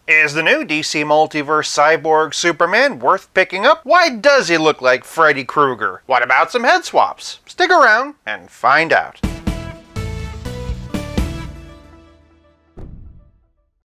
Is the new DC Multiverse Cyborg Superman worth picking up? Why does he look like Freddy Krueger? What about some head swaps? Stick around and find out.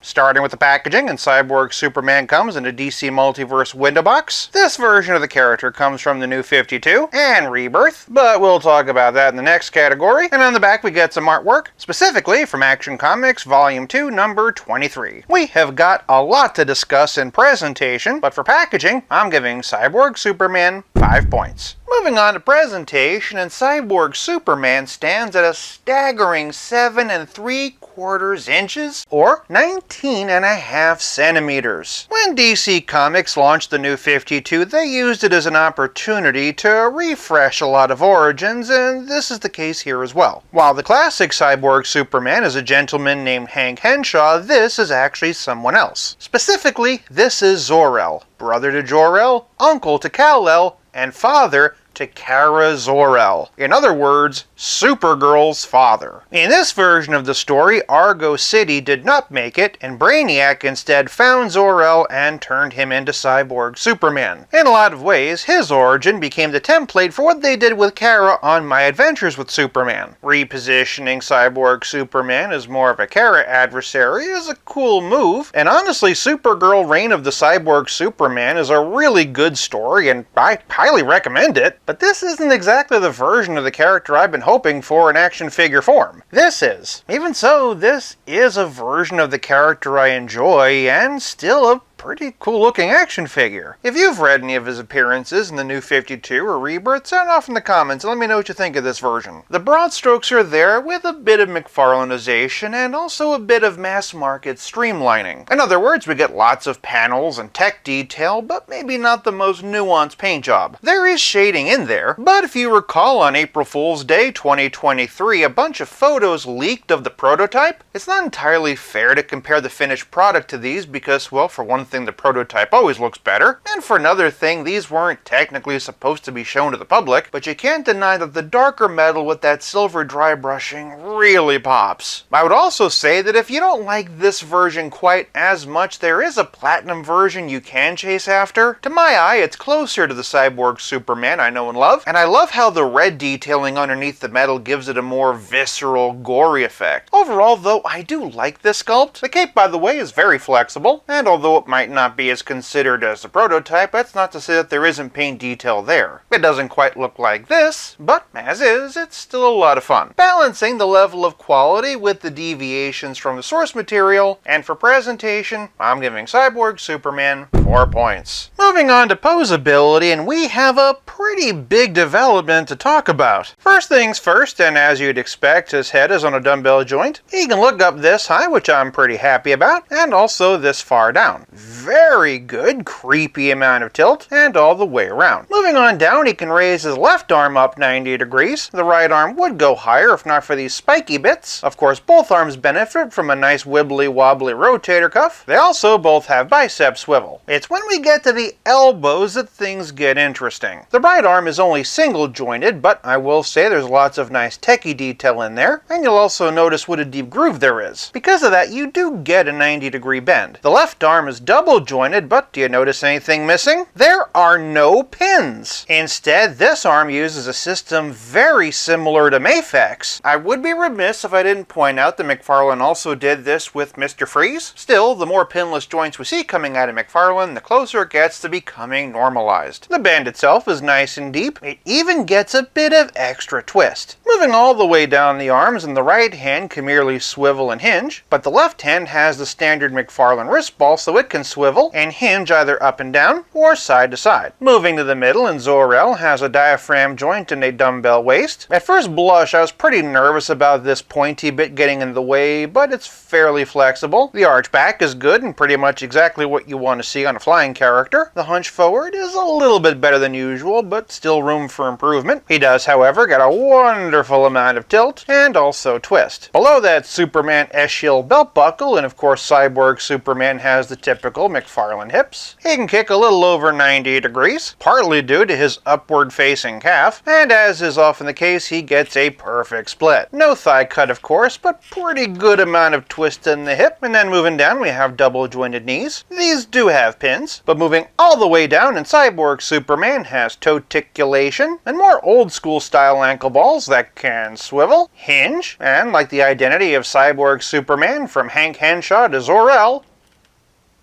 Starting with the packaging, and Cyborg Superman comes in a DC Multiverse window box. This version of the character comes from the New 52 and Rebirth, but we'll talk about that in the next category. And on the back we get some artwork, specifically from Action Comics Volume 2, number 23. We have got a lot to discuss in presentation, but for packaging, I'm giving Cyborg Superman 5 points. Moving on to presentation, and Cyborg Superman stands at a staggering 7 3/4 inches, or 19.5 centimeters. When DC Comics launched the New 52, they used it as an opportunity to refresh a lot of origins, and this is the case here as well. While the classic Cyborg Superman is a gentleman named Hank Henshaw, this is actually someone else. Specifically, this is Zor-El, brother to Jor-El, uncle to Kal-El, and father to Kara Zor-El. In other words, Supergirl's father. In this version of the story, Argo City did not make it, and Brainiac instead found Zor-El and turned him into Cyborg Superman. In a lot of ways, his origin became the template for what they did with Kara on My Adventures with Superman. Repositioning Cyborg Superman as more of a Kara adversary is a cool move, and honestly, Supergirl Reign of the Cyborg Superman is a really good story, and I highly recommend it. But this isn't exactly the version of the character I've been hoping for in action figure form. This is. Even so, this is a version of the character I enjoy, and still a pretty cool looking action figure. If you've read any of his appearances in the New 52 or Rebirth, sound off in the comments and let me know what you think of this version. The broad strokes are there with a bit of McFarlaneization and also a bit of mass market streamlining. In other words, we get lots of panels and tech detail, but maybe not the most nuanced paint job. There is shading in there, but if you recall on April Fool's Day 2023, a bunch of photos leaked of the prototype. It's not entirely fair to compare the finished product to these because, well, for one thing, the prototype always looks better, and for another thing, these weren't technically supposed to be shown to the public, but you can't deny that the darker metal with that silver dry brushing really pops. I would also say that if you don't like this version quite as much, there is a platinum version you can chase after. To my eye, it's closer to the Cyborg Superman I know and love, and I love how the red detailing underneath the metal gives it a more visceral, gory effect. Overall, though, I do like this sculpt. The cape, by the way, is very flexible, and although it might not be as considered as the prototype, that's not to say that there isn't paint detail there. It doesn't quite look like this, but as is, it's still a lot of fun. Balancing the level of quality with the deviations from the source material, and for presentation, I'm giving Cyborg Superman 4 points. Moving on to Posability, and we have a pretty big development to talk about. First things first, and as you'd expect, his head is on a dumbbell joint. He can look up this high, which I'm pretty happy about, and also this far down. Very good, creepy amount of tilt, and all the way around. Moving on down, he can raise his left arm up 90 degrees. The right arm would go higher if not for these spiky bits. Of course, both arms benefit from a nice wibbly-wobbly rotator cuff. They also both have bicep swivel. It's when we get to the elbows that things get interesting. The right arm is only single jointed, but I will say there's lots of nice techie detail in there, and you'll also notice what a deep groove there is. Because of that, you do get a 90-degree bend. The left arm is double jointed, but do you notice anything missing? There are no pins. Instead, this arm uses a system very similar to Mafex. I would be remiss if I didn't point out that McFarlane also did this with Mr. Freeze. Still, the more pinless joints we see coming out of McFarlane, the closer it gets to becoming normalized. The bend itself is nice and deep. It even gets a bit of extra twist. Moving all the way down the arms, and the right hand can merely swivel and hinge, but the left hand has the standard McFarlane wrist ball, so it can swivel and hinge either up and down or side to side. Moving to the middle, and Zor-El has a diaphragm joint and a dumbbell waist. At first blush, I was pretty nervous about this pointy bit getting in the way, but it's fairly flexible. The arch back is good and pretty much exactly what you want to see on a flying character. The hunch forward is a little bit better than usual, but still room for improvement. He does, however, get a wonderful amount of tilt and also twist. Below that, Superman S-Shield belt buckle, and of course Cyborg Superman has the typical McFarlane hips. He can kick a little over 90 degrees, partly due to his upward-facing calf, and as is often the case, he gets a perfect split. No thigh cut, of course, but pretty good amount of twist in the hip. And then moving down, we have double-jointed knees. These do have pins, but moving all the way down in Cyborg Superman has toticulation and more old-school style ankle balls that can swivel, hinge, and like the identity of Cyborg Superman from Hank Henshaw to Zor-El,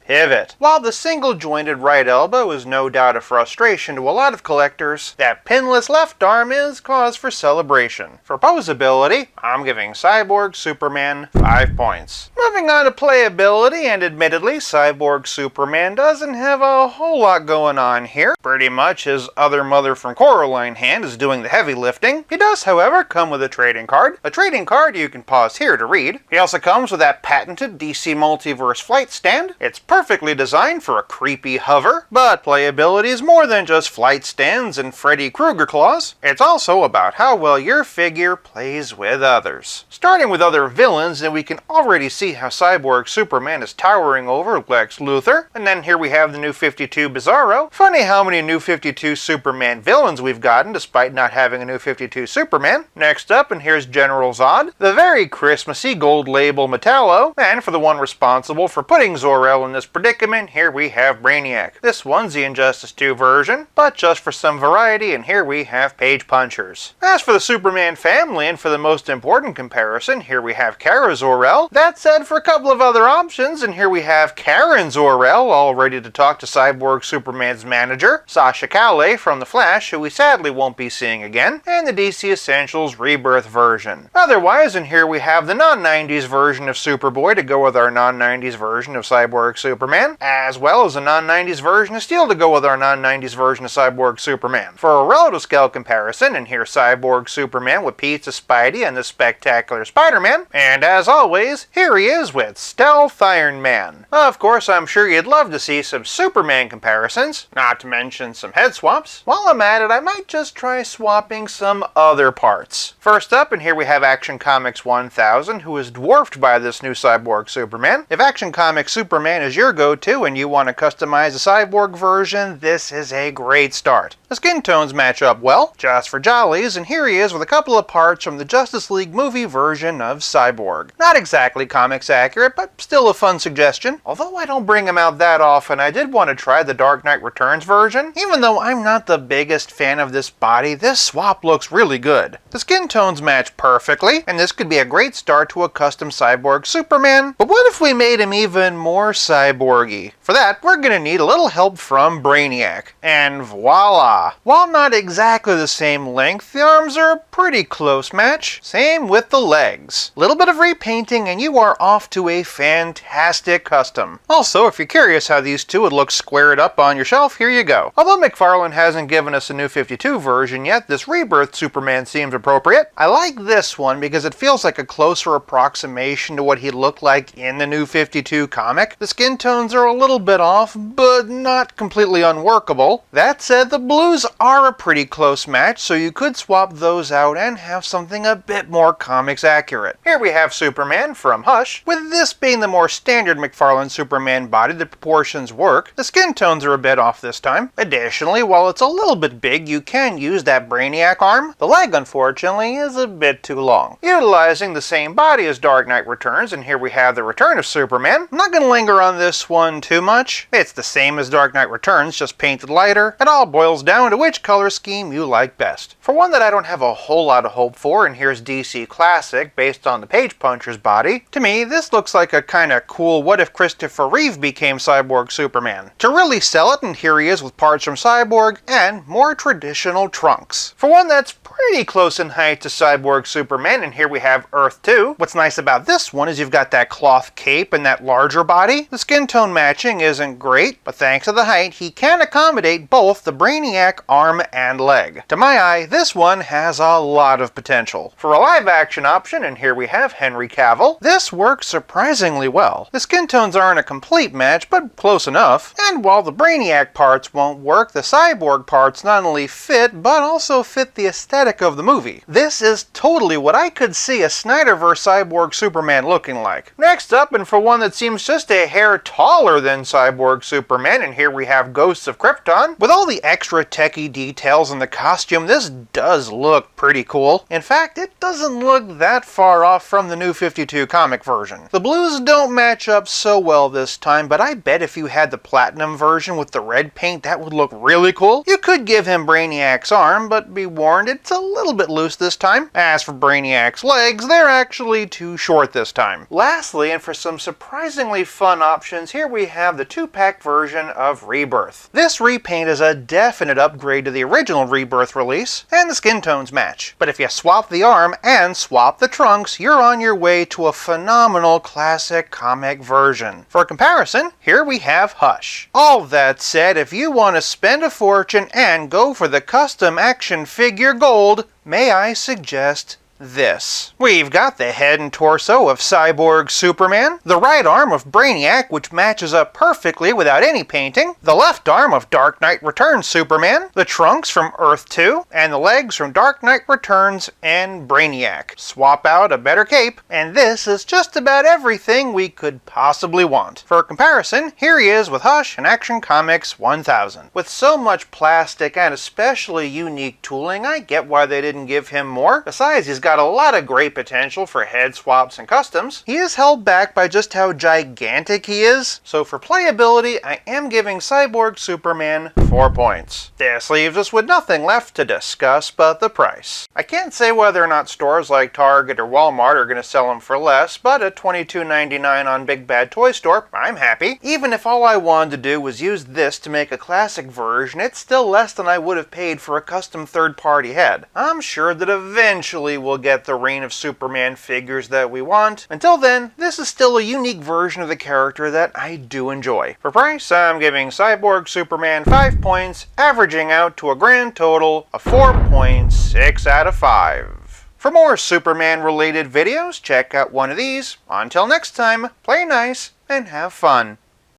pivot. While the single-jointed right elbow is no doubt a frustration to a lot of collectors, that pinless left arm is cause for celebration. For posability, I'm giving Cyborg Superman 5 points. Moving on to playability, and admittedly, Cyborg Superman doesn't have a whole lot going on here. Pretty much his other mother from Coraline hand is doing the heavy lifting. He does, however, come with a trading card you can pause here to read. He also comes with that patented DC Multiverse flight stand. It's perfectly designed for a creepy hover, but playability is more than just flight stands and Freddy Krueger claws. It's also about how well your figure plays with others. Starting with other villains, and we can already see how Cyborg Superman is towering over Lex Luthor. And then here we have the New 52 Bizarro. Funny how many New 52 Superman villains we've gotten despite not having a New 52 Superman. Next up, and here's General Zod, the very Christmassy gold label Metallo, and for the one responsible for putting Zor-El in this predicament, here we have Brainiac. This one's the Injustice 2 version, but just for some variety, and here we have Page Punchers. As for the Superman family, and for the most important comparison, here we have Kara Zor-El. That said, for a couple of other options, and here we have Karen Zor-El, all ready to talk to Cyborg Superman's manager, Sasha Calle from The Flash, who we sadly won't be seeing again, and the DC Essentials Rebirth version. Otherwise, and here we have the non-90s version of Superboy to go with our non-90s version of Cyborg Superman, as well as a non-90s version of Steel to go with our non-90s version of Cyborg Superman. For a relative scale comparison, and here's Cyborg Superman with Pizza Spidey and the Spectacular Spider-Man, and as always, here he is with Stealth Iron Man. Of course, I'm sure you'd love to see some Superman comparisons, not to mention some head swaps. While I'm at it, I might just try swapping some other parts. First up, and here we have Action Comics 1000, who is dwarfed by this new Cyborg Superman. If Action Comics Superman is your go-to and you want to customize a cyborg version, this is a great start. The skin tones match up well, just for jollies, and here he is with a couple of parts from the Justice League movie version of Cyborg. Not exactly comics accurate, but still a fun suggestion. Although I don't bring him out that often, I did want to try the Dark Knight Returns version. Even though I'm not the biggest fan of this body, this swap looks really good. The skin tones match perfectly, and this could be a great start to a custom Cyborg Superman. But what if we made him even more cyborgy? For that, we're gonna need a little help from Brainiac. And voila! While not exactly the same length, the arms are a pretty close match. Same with the legs. Little bit of repainting and you are off to a fantastic custom. Also, if you're curious how these two would look squared up on your shelf, here you go. Although McFarlane hasn't given us a New 52 version yet, this Rebirth Superman seems appropriate. I like this one because it feels like a closer approximation to what he looked like in the New 52 comic. The skin tones are a little bit off, but not completely unworkable. That said, the blues are a pretty close match, so you could swap those out and have something a bit more comics accurate. Here we have Superman from Hush. With this being the more standard McFarlane Superman body, the proportions work. The skin tones are a bit off this time. Additionally, while it's a little bit big, you can use that Brainiac arm. The leg, unfortunately, is a bit too long. Utilizing the same body as Dark Knight Returns, and here we have the Return of Superman. I'm not going to linger on this one too much. It's the same as Dark Knight Returns, just painted lighter. It all boils down to which color scheme you like best. For one that I don't have a whole lot of hope for, and here's DC Classic, based on the Page Puncher's body, to me, this looks like a kinda cool what if Christopher Reeve became Cyborg Superman. To really sell it, and here he is with parts from Cyborg and more traditional trunks. For one that's pretty close in height to Cyborg Superman, and here we have Earth 2. What's nice about this one is you've got that cloth cape and that larger body. The skin tone matching isn't great, but thanks to the height, he can accommodate both the Brainiac arm and leg. To my eye, this one has a lot of potential. For a live action option, and here we have Henry Cavill, this works surprisingly well. The skin tones aren't a complete match, but close enough. And while the Brainiac parts won't work, the Cyborg parts not only fit, but also fit the aesthetic of the movie. This is totally what I could see a Snyderverse Cyborg Superman looking like. Next up, and for one that seems just a hair taller than Cyborg Superman, and here we have Ghosts of Krypton. With all the extra techie details in the costume, this does look pretty cool. In fact, it doesn't look that far off from the New 52 comic version. The blues don't match up so well this time, but I bet if you had the platinum version with the red paint, that would look really cool. You could give him Brainiac's arm, but be warned, it's a little bit loose this time. As for Brainiac's legs, they're actually too short this time. Lastly, and for some surprisingly fun options, here we have the 2-pack version of Rebirth. This repaint is a definite upgrade to the original Rebirth release, and the skin tones match. But if you swap the arm and swap the trunks, you're on your way to a phenomenal classic comic version. For comparison, here we have Hush. All that said, if you want to spend a fortune and go for the custom action figure gold, may I suggest this. We've got the head and torso of Cyborg Superman, the right arm of Brainiac, which matches up perfectly without any painting, the left arm of Dark Knight Returns Superman, the trunks from Earth 2, and the legs from Dark Knight Returns and Brainiac. Swap out a better cape, and this is just about everything we could possibly want. For comparison, here he is with Hush and Action Comics 1000. With so much plastic and especially unique tooling, I get why they didn't give him more. Besides, he's got a lot of great potential for head swaps and customs. He is held back by just how gigantic he is, so for playability, I am giving Cyborg Superman 4 points. This leaves us with nothing left to discuss but the price. I can't say whether or not stores like Target or Walmart are going to sell him for less, but at $22.99 on Big Bad Toy Store, I'm happy. Even if all I wanted to do was use this to make a classic version, it's still less than I would have paid for a custom third-party head. I'm sure that eventually we'll get the Reign of Superman figures that we want. Until then, this is still a unique version of the character that I do enjoy. For price, I'm giving Cyborg Superman 5 points, averaging out to a grand total of 4.6 out of 5. For more Superman-related videos, check out one of these. Until next time, play nice and have fun.